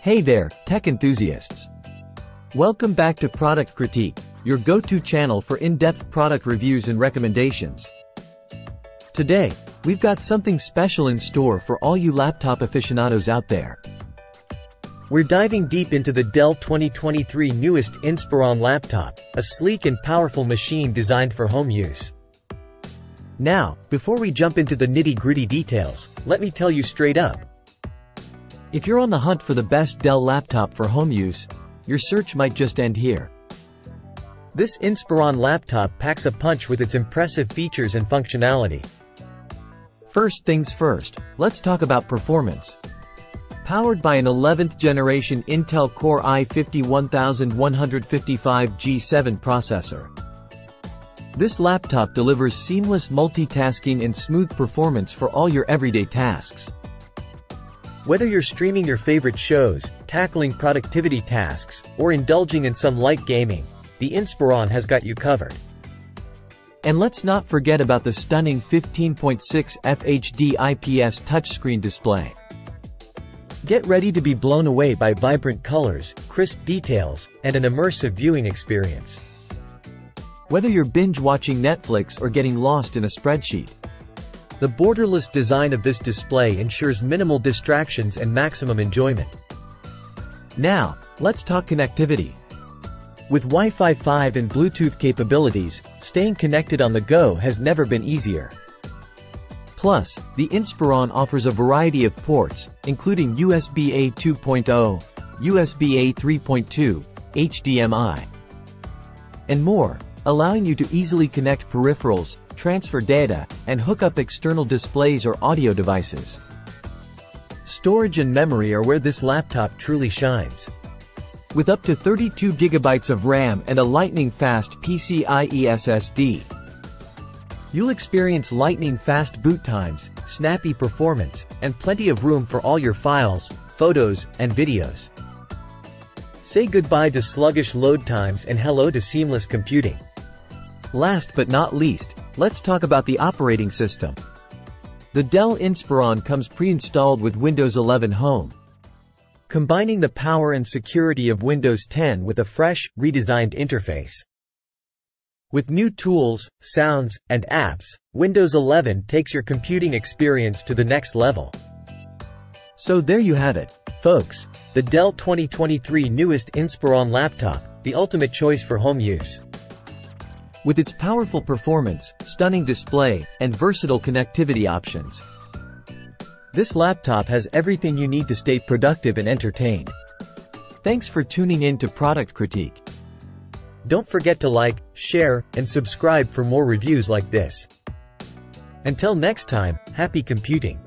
Hey there, tech enthusiasts. Welcome back to Product Critique, your go-to channel for in-depth product reviews and recommendations. Today, we've got something special in store for all you laptop aficionados out there. We're diving deep into the Dell 2023 Newest Inspiron Laptop, a sleek and powerful machine designed for home use. Now, before we jump into the nitty-gritty details, let me tell you straight up. If you're on the hunt for the best Dell laptop for home use, your search might just end here. This Inspiron laptop packs a punch with its impressive features and functionality. First things first, let's talk about performance. Powered by an 11th generation Intel Core i5-11155G7 processor, this laptop delivers seamless multitasking and smooth performance for all your everyday tasks. Whether you're streaming your favorite shows, tackling productivity tasks, or indulging in some light gaming, the Inspiron has got you covered. And let's not forget about the stunning 15.6 FHD IPS touchscreen display. Get ready to be blown away by vibrant colors, crisp details, and an immersive viewing experience. Whether you're binge-watching Netflix or getting lost in a spreadsheet, the borderless design of this display ensures minimal distractions and maximum enjoyment. Now, let's talk connectivity. With Wi-Fi 5 and Bluetooth capabilities, staying connected on the go has never been easier. Plus, the Inspiron offers a variety of ports, including USB-A 2.0, USB-A 3.2, HDMI, and more, allowing you to easily connect peripherals, transfer data, and hook up external displays or audio devices. Storage and memory are where this laptop truly shines. With up to 32 GB of RAM and a lightning-fast PCIe SSD, you'll experience lightning-fast boot times, snappy performance, and plenty of room for all your files, photos, and videos. Say goodbye to sluggish load times and hello to seamless computing. Last but not least, let's talk about the operating system. The Dell Inspiron comes pre-installed with Windows 11 Home, combining the power and security of Windows 10 with a fresh, redesigned interface. With new tools, sounds, and apps, Windows 11 takes your computing experience to the next level. So there you have it, folks, the Dell 2023 Newest Inspiron Laptop, the ultimate choice for home use. With its powerful performance, stunning display, and versatile connectivity options, this laptop has everything you need to stay productive and entertained. Thanks for tuning in to Product Critique. Don't forget to like, share, and subscribe for more reviews like this. Until next time, happy computing!